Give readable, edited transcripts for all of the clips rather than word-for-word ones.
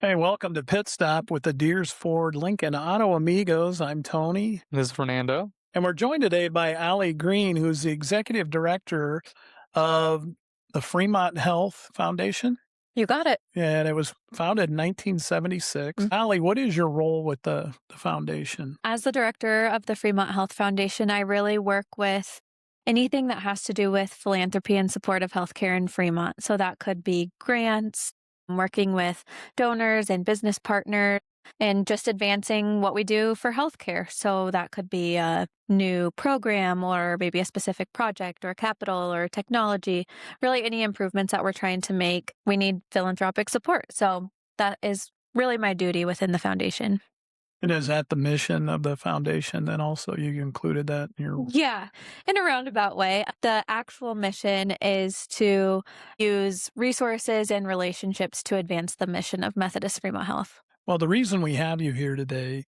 Hey, welcome to Pitstop with the Deers Ford Lincoln Auto Amigos. I'm Tony, This is Fernando. and we're joined today by Allie Green, who's the executive director of the Fremont Health Foundation. You got it. And it was founded in 1976. Mm. Allie, what is your role with the foundation? As the director of the Fremont Health Foundation, I really work with anything that has to do with philanthropy and support of healthcare in Fremont. So that could be grants, working with donors and business partners, and just advancing what we do for healthcare. So that could be a new program or maybe a specific project or capital or technology, really any improvements that we're trying to make. We need philanthropic support. So that is really my duty within the foundation. And is that the mission of the foundation? Then also you included that in your. Yeah, in a roundabout way. The actual mission is to use resources and relationships to advance the mission of Methodist Fremont Health. Well, the reason we have you here today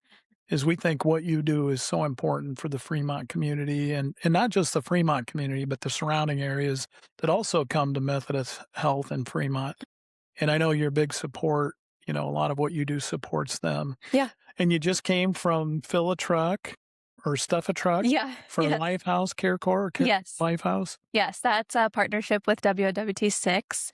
is we think what you do is so important for the Fremont community and not just the Fremont community, but the surrounding areas that also come to Methodist Health in Fremont. And I know you're a big support, a lot of what you do supports them. Yeah. And you just came from fill a truck or stuff a truck Yeah. for Yeah. Lifehouse Care Corps? Yes. Lifehouse? Yes, that's a partnership with WWT6.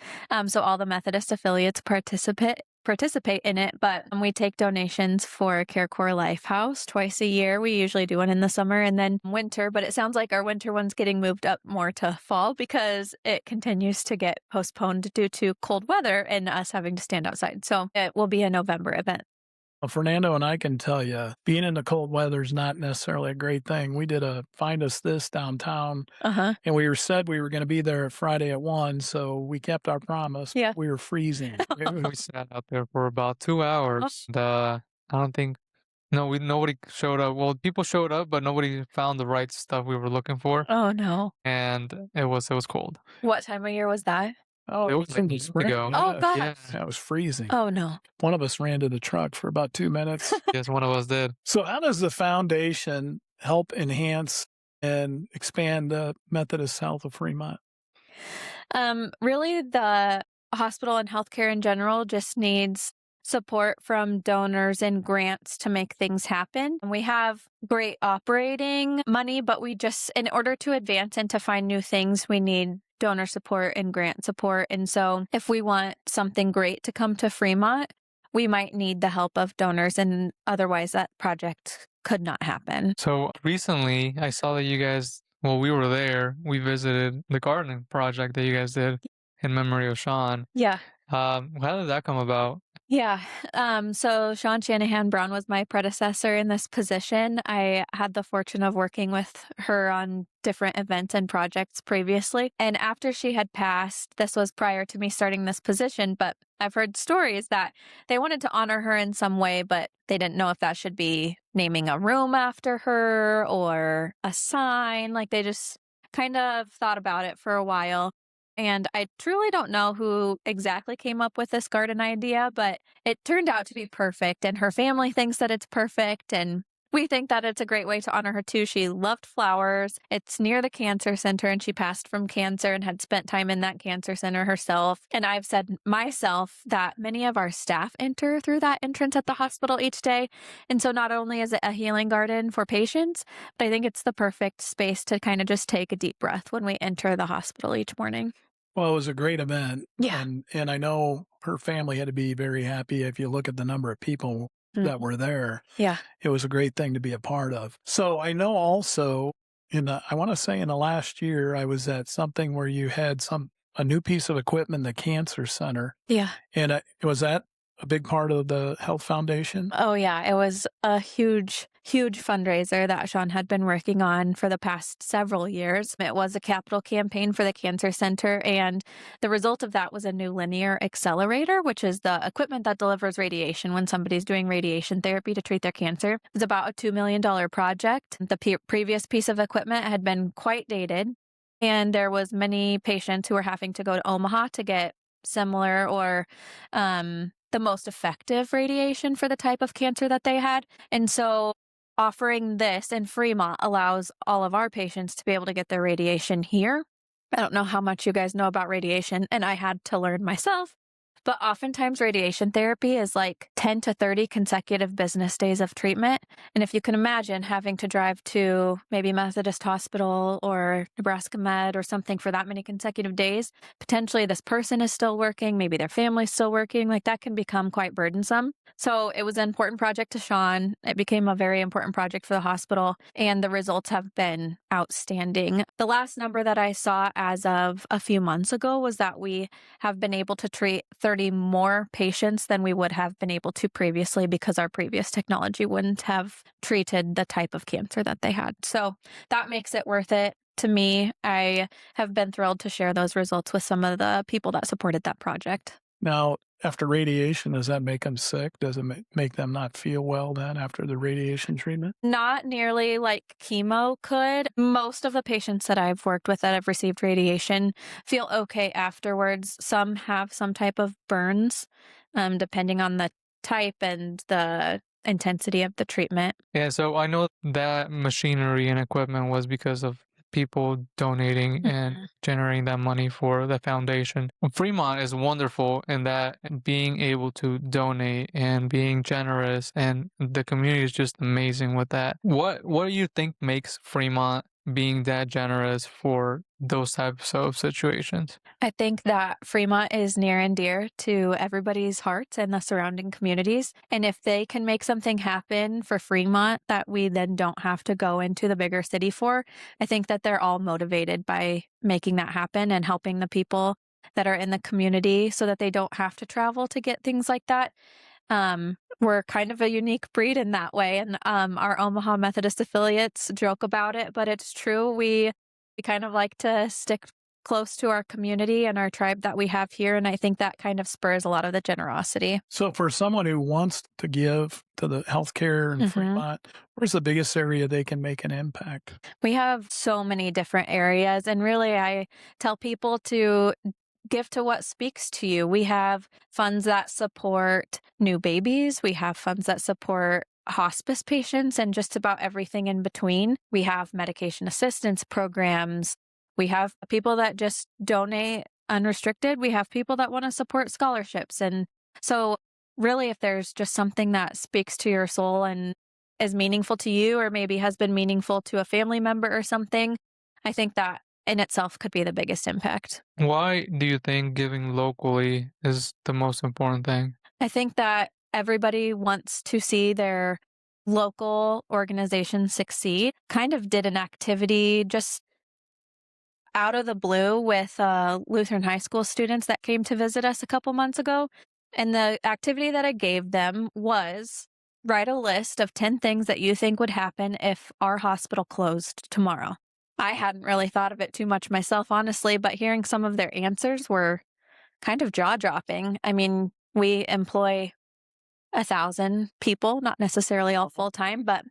So all the Methodist affiliates participate in it, but we take donations for Care Corps Lifehouse twice a year. We usually do one in the summer and then winter, but it sounds like our winter one's getting moved up more to fall because it continues to get postponed due to cold weather and us having to stand outside. So it will be a November event. Well, Fernando and I can tell you, being in the cold weather is not necessarily a great thing. We did a Find Us This downtown, Uh-huh. and we said we were going to be there Friday at 1, so we kept our promise. Yeah. We were freezing. We sat out there for about 2 hours. And, I don't think nobody showed up. Well, people showed up, but nobody found the right stuff we were looking for, Oh, no. and it was cold. What time of year was that? Oh, It was in like the a week spring. ago. Oh, gosh. Yeah. It was freezing. Oh, no. One of us ran to the truck for about 2 minutes. Yes, one of us did. So how does the foundation help enhance and expand the Methodist Health of Fremont? Really, the hospital and healthcare in general just needs support from donors and grants to make things happen. We have great operating money, but in order to advance and to find new things, we need donor support and grant support. And so if we want something great to come to Fremont, we might need the help of donors, and otherwise that project could not happen. So recently, I saw that you guys, well, we were there. We visited the gardening project that you guys did in memory of Sean. Yeah. How did that come about? Yeah. So Sean Shanahan Brown was my predecessor in this position. I had the fortune of working with her on different events and projects previously. And after she had passed, this was prior to me starting this position, but I've heard stories that they wanted to honor her in some way, but they didn't know if that should be naming a room after her or a sign. Like they just kind of thought about it for a while. And I truly don't know who exactly came up with this garden idea, but it turned out to be perfect. And her family thinks that it's perfect. And we think that it's a great way to honor her too. She loved flowers. It's near the cancer center, and she passed from cancer and had spent time in that cancer center herself. And I've said myself that many of our staff enter through that entrance at the hospital each day. And so not only is it a healing garden for patients, but I think it's the perfect space to kind of just take a deep breath when we enter the hospital each morning. Well, it was a great event. Yeah. And I know her family had to be very happy if you look at the number of people that were there. Yeah. It was a great thing to be a part of. So I know also I want to say in the last year, I was at something where you had a new piece of equipment, the cancer center. Yeah. And was that a big part of the health foundation? Oh, yeah. It was a huge fundraiser that Sean had been working on for the past several years. It was a capital campaign for the cancer center, and the result of that was a new linear accelerator, which is the equipment that delivers radiation when somebody's doing radiation therapy to treat their cancer. It was about a $2 million project. The previous piece of equipment had been quite dated, and there was many patients who were having to go to Omaha to get similar or the most effective radiation for the type of cancer that they had. And so offering this in Fremont allows all of our patients to be able to get their radiation here. I don't know how much you guys know about radiation, and I had to learn myself, but oftentimes radiation therapy is like 10 to 30 consecutive business days of treatment. And if you can imagine having to drive to maybe Methodist Hospital or Nebraska Med or something for that many consecutive days, potentially this person is still working, maybe their family's still working, like that can become quite burdensome. So it was an important project to Sean. It became a very important project for the hospital, and the results have been outstanding. The last number that I saw as of a few months ago was that we have been able to treat 30 more patients than we would have been able to previously because our previous technology wouldn't have treated the type of cancer that they had. So that makes it worth it. To me, I have been thrilled to share those results with some of the people that supported that project. Now, after radiation, does that make them sick? Does it make them not feel well then after the radiation treatment? Not nearly like chemo could. Most of the patients that I've worked with that have received radiation feel okay afterwards. Some have some type of burns, depending on the type and the intensity of the treatment. Yeah, so I know that machinery and equipment was because of people donating and generating that money for the foundation. Fremont is wonderful in that being able to donate and being generous, and the community is just amazing with that. What do you think makes Fremont being that generous for those types of situations? I think that Fremont is near and dear to everybody's hearts and the surrounding communities. And if they can make something happen for Fremont that we then don't have to go into the bigger city for, I think that they're all motivated by making that happen and helping the people that are in the community so that they don't have to travel to get things like that. We're kind of a unique breed in that way. And our Omaha Methodist affiliates joke about it, but it's true. We kind of like to stick close to our community and our tribe that we have here. And I think that kind of spurs a lot of the generosity. So for someone who wants to give to the healthcare in Fremont, where's the biggest area they can make an impact? We have so many different areas. And really, I tell people to give to what speaks to you. We have funds that support new babies. We have funds that support hospice patients and just about everything in between. We have medication assistance programs. We have people that just donate unrestricted. We have people that want to support scholarships. And so really, if there's just something that speaks to your soul and is meaningful to you, or maybe has been meaningful to a family member or something, I think that in itself could be the biggest impact. Why do you think giving locally is the most important thing? I think that everybody wants to see their local organization succeed. Kind of did an activity just out of the blue with Lutheran high school students that came to visit us a couple months ago. And the activity that I gave them was write a list of 10 things that you think would happen if our hospital closed tomorrow. I hadn't really thought of it too much myself, honestly, but hearing some of their answers were kind of jaw-dropping. I mean, we employ 1,000 people, not necessarily all full-time, but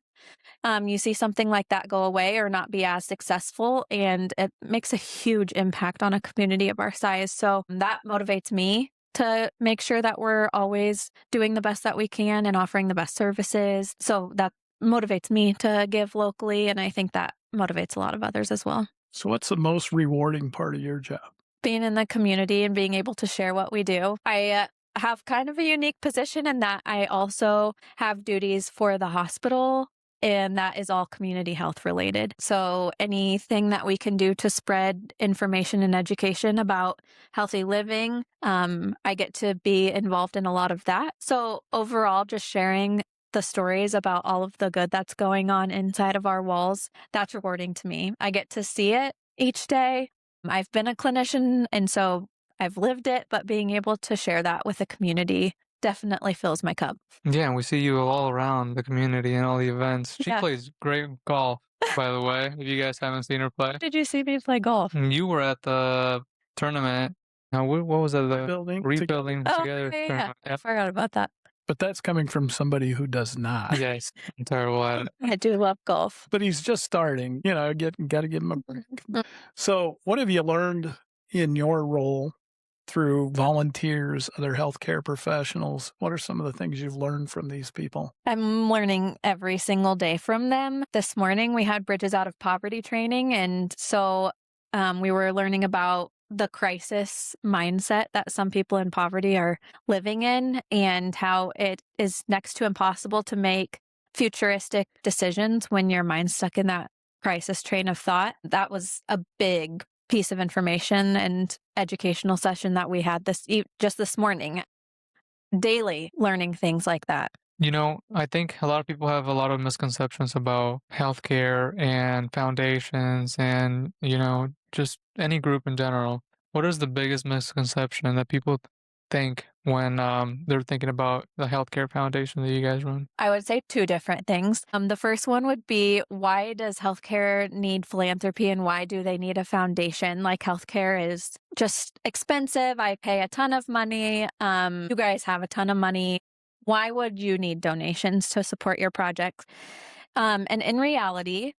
you see something like that go away or not be as successful, and it makes a huge impact on a community of our size. So that motivates me to make sure that we're always doing the best that we can and offering the best services. So that motivates me to give locally, and I think that motivates a lot of others as well. So what's the most rewarding part of your job? Being in the community and being able to share what we do. I have kind of a unique position in that I also have duties for the hospital, and that is all community health related. So anything that we can do to spread information and education about healthy living, I get to be involved in a lot of that. So overall, just sharing the stories about all of the good that's going on inside of our walls, that's rewarding to me. I get to see it each day. I've been a clinician, and so I've lived it, but being able to share that with the community definitely fills my cup. Yeah, and we see you all around the community and all the events. She Yeah. plays great golf, by the way, if you guys haven't seen her play. Did you see me play golf? You were at the tournament. Now, what was it? The rebuilding Oh, together yeah. tournament. I forgot about that. But that's coming from somebody who does not. Yes, I'm terrible at it. I do love golf. But he's just starting. You know, got to give him a break. So what have you learned in your role through volunteers, other healthcare professionals? What are some of the things you've learned from these people? I'm learning every single day from them. This morning we had Bridges Out of Poverty training, and so we were learning about the crisis mindset that some people in poverty are living in and how it is next to impossible to make futuristic decisions when your mind's stuck in that crisis train of thought. That was a big piece of information and educational session that we had just this morning. Daily learning things like that. I think a lot of people have a lot of misconceptions about healthcare and foundations and, just any group in general. What is the biggest misconception that people think when they're thinking about the healthcare foundation that you guys run? I would say two different things. The first one would be, why does healthcare need philanthropy and why do they need a foundation? Like, healthcare is just expensive. I pay a ton of money. You guys have a ton of money. Why would you need donations to support your projects? And in reality,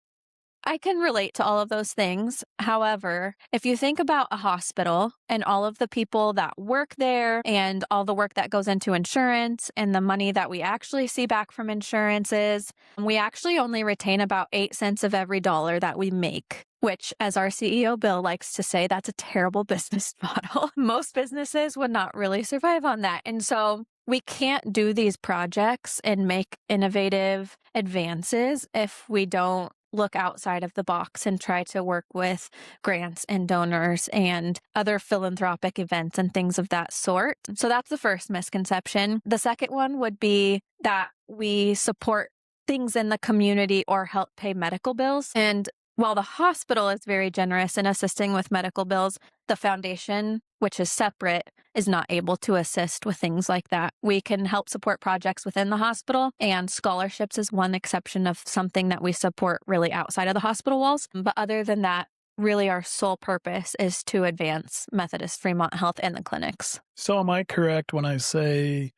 I can relate to all of those things. However, if you think about a hospital and all of the people that work there and all the work that goes into insurance and the money that we actually see back from insurances, we actually only retain about 8 cents of every dollar that we make, which, as our CEO Bill likes to say, that's a terrible business model. Most businesses would not really survive on that. And so we can't do these projects and make innovative advances if we don't look outside of the box and try to work with grants and donors and other philanthropic events and things of that sort. So that's the first misconception. The second one would be that we support things in the community or help pay medical bills. And while the hospital is very generous in assisting with medical bills, the foundation, which is separate, is not able to assist with things like that. We can help support projects within the hospital, and scholarships is one exception of something that we support really outside of the hospital walls. But other than that, really our sole purpose is to advance Methodist Fremont Health and the clinics. So am I correct when I say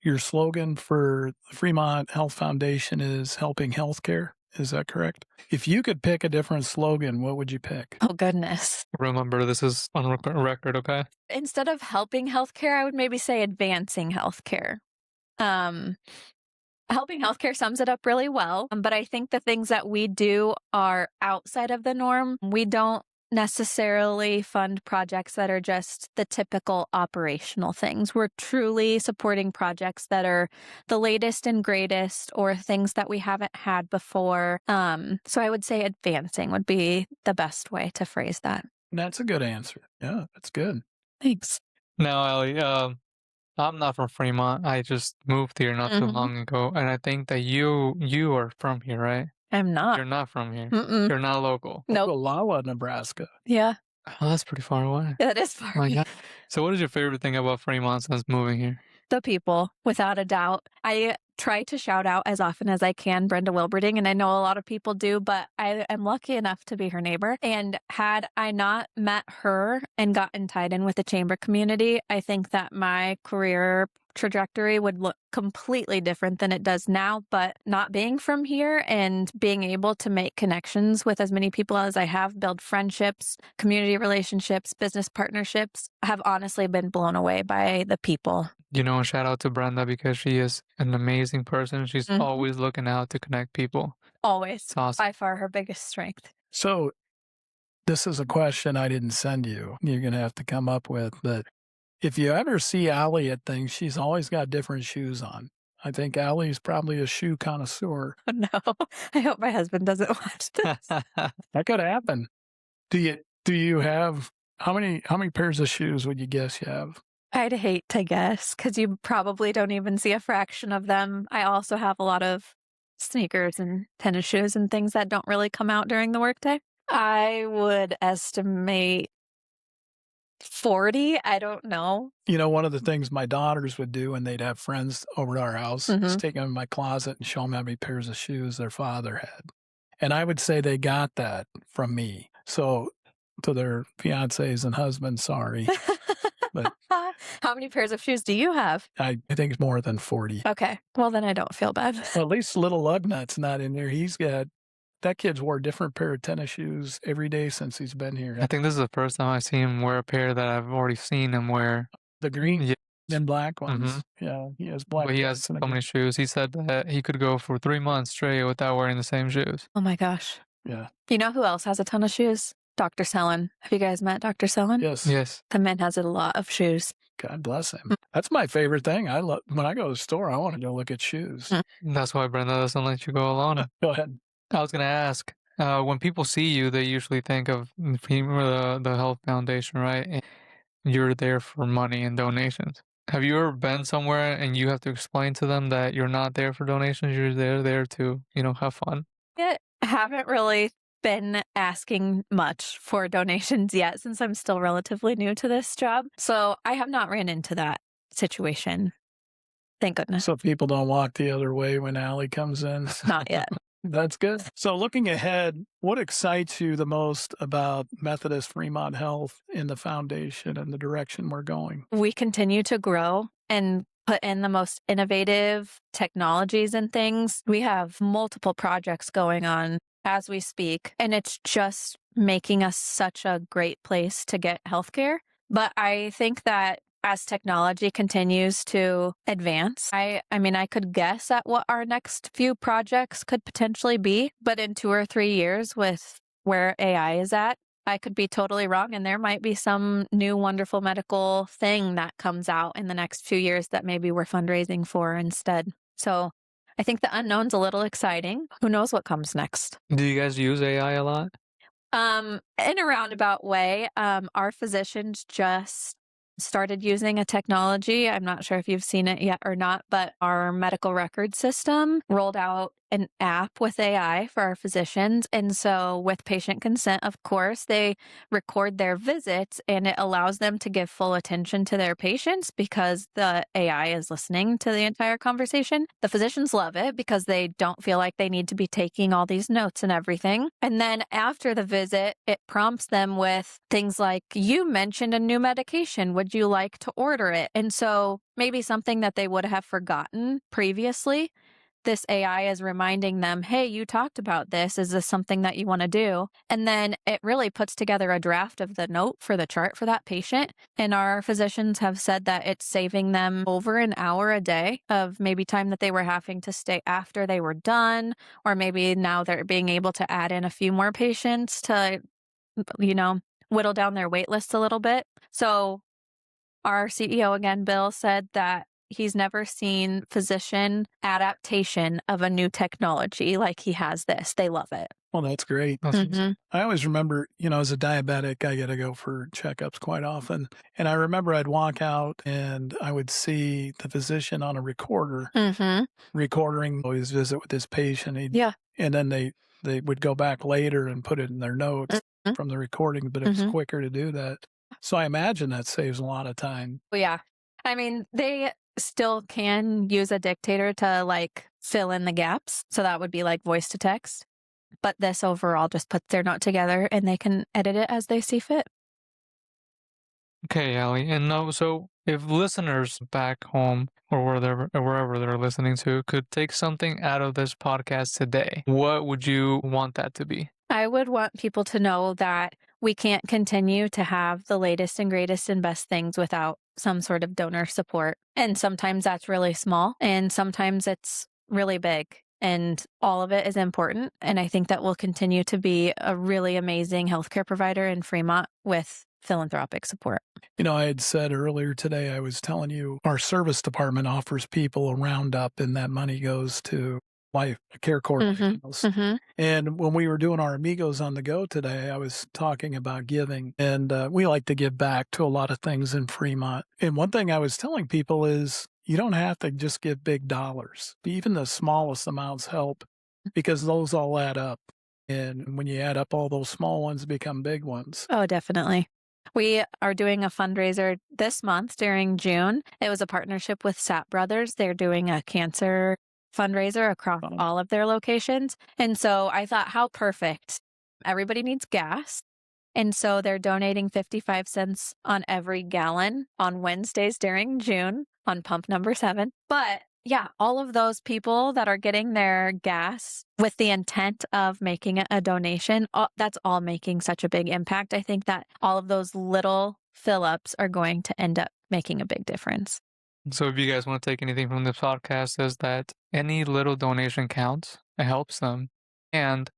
your slogan for the Fremont Health Foundation is helping healthcare? Is that correct? If you could pick a different slogan, what would you pick? Oh, goodness. Remember, this is on record, okay? Instead of helping healthcare, I would maybe say advancing healthcare. Helping healthcare sums it up really well, but I think the things that we do are outside of the norm. We don't necessarily fund projects that are just the typical operational things. We're truly supporting projects that are the latest and greatest or things that we haven't had before. So I would say advancing would be the best way to phrase that. That's a good answer. Yeah, that's good. Thanks. Now, Ellie, I'm not from Fremont. I just moved here not too long ago, and I think that you are from here, right? I'm not. You're not from here. Mm-mm. You're not local. Nope. Ogallala, Nebraska. Yeah. Oh, that's pretty far away. Yeah, that is far. Oh my God. So what is your favorite thing about Fremont since moving here? The people, without a doubt. I try to shout out as often as I can Brenda Wilberding, and I know a lot of people do, but I am lucky enough to be her neighbor. And had I not met her and gotten tied in with the chamber community, I think that my career trajectory would look completely different than it does now. But not being from here and being able to make connections with as many people as I have, build friendships, community relationships, business partnerships, have honestly been blown away by the people. Shout out to Brenda because she is an amazing person. She's always looking out to connect people. Always. It's awesome. By far her biggest strength. So this is a question I didn't send you. You're going to have to come up with, but if you ever see Allie at things, she's always got different shoes on. I think Allie's probably a shoe connoisseur. Oh, no, I hope my husband doesn't watch this. That could happen. Do you have how many pairs of shoes would you guess you have? I'd hate to guess because you probably don't even see a fraction of them. I also have a lot of sneakers and tennis shoes and things that don't really come out during the workday. I would estimate 40. I don't know. One of the things my daughters would do when they'd have friends over to our house is take them in my closet and show them how many pairs of shoes their father had. And I would say they got that from me. So to their fiancés and husbands, sorry. But how many pairs of shoes do you have? I think it's more than 40. Okay. Well, then I don't feel bad. Well, at least little Lugnut's not in there. That kid's wore a different pair of tennis shoes every day since he's been here. I think this is the first time I see him wear a pair that I've already seen him wear. The green and black ones. Yeah, he has black. But he has so many shoes. He said that he could go for 3 months straight without wearing the same shoes. Oh my gosh. Yeah. You know who else has a ton of shoes? Dr. Sellen. Have you guys met Dr. Sellen? Yes. Yes. The man has a lot of shoes. God bless him. That's my favorite thing. I love when I go to the store, I want to go look at shoes. That's why Brenda doesn't let you go alone. Go ahead. I was going to ask, when people see you, they usually think of the Health Foundation, right? And you're there for money and donations. Have you ever been somewhere and you have to explain to them that you're not there for donations? You're there to, have fun? I haven't really been asking much for donations yet since I'm still relatively new to this job. So I have not ran into that situation. Thank goodness. So people don't walk the other way when Allie comes in. Not yet. That's good. So looking ahead, what excites you the most about Methodist Fremont Health in the foundation and the direction we're going? We continue to grow and put in the most innovative technologies and things. We have multiple projects going on as we speak, and it's just making us such a great place to get healthcare. But I think that as technology continues to advance, I mean, I could guess at what our next few projects could potentially be, but in 2 or 3 years with where AI is at, I could be totally wrong, and there might be some new wonderful medical thing that comes out in the next few years that maybe we're fundraising for instead. So I think the unknown's a little exciting. Who knows what comes next? Do you guys use AI a lot? In a roundabout way, our physicians just started using a technology. I'm not sure if you've seen it yet or not, but our medical record system rolled out an app with AI for our physicians. And so with patient consent, of course, they record their visits and it allows them to give full attention to their patients because the AI is listening to the entire conversation. The physicians love it because they don't feel like they need to be taking all these notes and everything. And then after the visit, it prompts them with things like, you mentioned a new medication. Would you like to order it? And so maybe something that they would have forgotten previously, this AI is reminding them, hey, you talked about this. Is this something that you want to do? And then it really puts together a draft of the note for the chart for that patient. And our physicians have said that it's saving them over an hour a day of maybe time that they were having to stay after they were done, or maybe now they're being able to add in a few more patients to, whittle down their wait list a little bit. So our CEO again, Bill, said that he's never seen physician adaptation of a new technology like he has this. They love it. Well, that's great. Mm-hmm. I always remember, as a diabetic, I got to go for checkups quite often. And I remember I'd walk out and I would see the physician on a recorder recording his visit with this patient. Yeah. And then they would go back later and put it in their notes from the recording, but it was quicker to do that. So I imagine that saves a lot of time. Well, yeah. I mean, they still can use a dictator to fill in the gaps. So that would be like voice to text. But this overall just puts their note together and they can edit it as they see fit. Okay, Allie. And no, so if listeners back home or wherever they're listening to could take something out of this podcast today, what would you want that to be? I would want people to know that we can't continue to have the latest and greatest and best things without some sort of donor support. And sometimes that's really small and sometimes it's really big. And all of it is important. And I think that we'll continue to be a really amazing healthcare provider in Fremont with philanthropic support. I had said earlier today, I was telling you, our service department offers people a roundup and that money goes to life care corporations. And when we were doing our Amigos on the Go today, I was talking about giving. And we like to give back to a lot of things in Fremont. And one thing I was telling people is you don't have to just give big dollars. Even the smallest amounts help because those all add up. And when you add up all those small ones, become big ones. Oh, definitely. We are doing a fundraiser this month during June. It was a partnership with Sapp Brothers. They're doing a cancer fundraiser across all of their locations. And so I thought, how perfect. Everybody needs gas. And so they're donating 55 cents on every gallon on Wednesdays during June on pump number 7. But yeah, all of those people that are getting their gas with the intent of making it a donation, that's all making such a big impact. I think that all of those little fill-ups are going to end up making a big difference. So if you guys want to take anything from this podcast is that any little donation counts. It helps them. And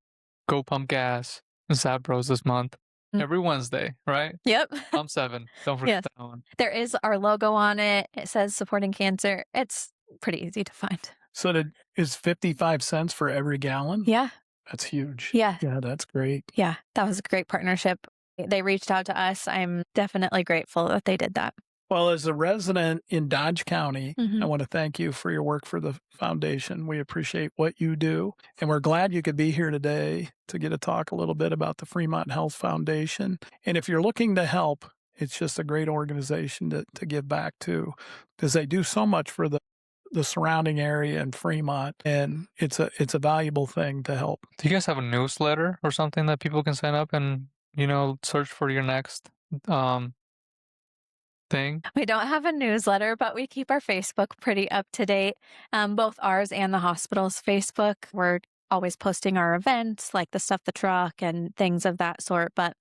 go pump gas in Sapp Bros this month. Every Wednesday, right? Yep. I'm 7. Don't forget Yes. that one. There is our logo on it. It says supporting cancer. It's pretty easy to find. So is 55 cents for every gallon? Yeah. That's huge. Yeah. Yeah, that's great. Yeah. That was a great partnership. They reached out to us. I'm definitely grateful that they did that. Well, as a resident in Dodge County, I Mhm. want to thank you for your work for the foundation. We appreciate what you do, and we're glad you could be here today to get to talk a little bit about the Fremont Health Foundation. And if you're looking to help, it's just a great organization to give back to, because they do so much for the surrounding area in Fremont, and it's a valuable thing to help. Do you guys have a newsletter or something that people can sign up and, search for your next thing? We don't have a newsletter, but we keep our Facebook pretty up to date. Both ours and the hospital's Facebook. We're always posting our events, like the Stuff the Truck and things of that sort. But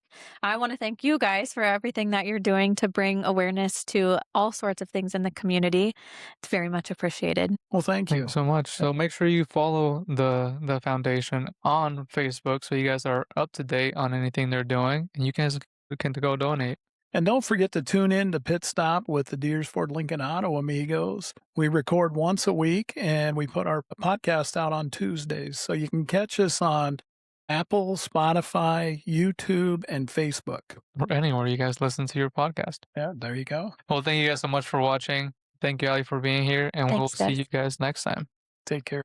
I want to thank you guys for everything that you're doing to bring awareness to all sorts of things in the community. It's very much appreciated. Well, thank Thank you. you so much. So make sure you follow the foundation on Facebook so you guys are up to date on anything they're doing, and you guys can go donate. And don't forget to tune in to Pitstop with the Deersford Lincoln Auto Amigos. We record once a week and we put our podcast out on Tuesdays. So you can catch us on Apple, Spotify, YouTube, and Facebook. Or anywhere you guys listen to your podcast. Yeah, there you go. Well, thank you guys so much for watching. Thank you, Ali, for being here, and we'll Thanks, see guys. you guys next time. Take care.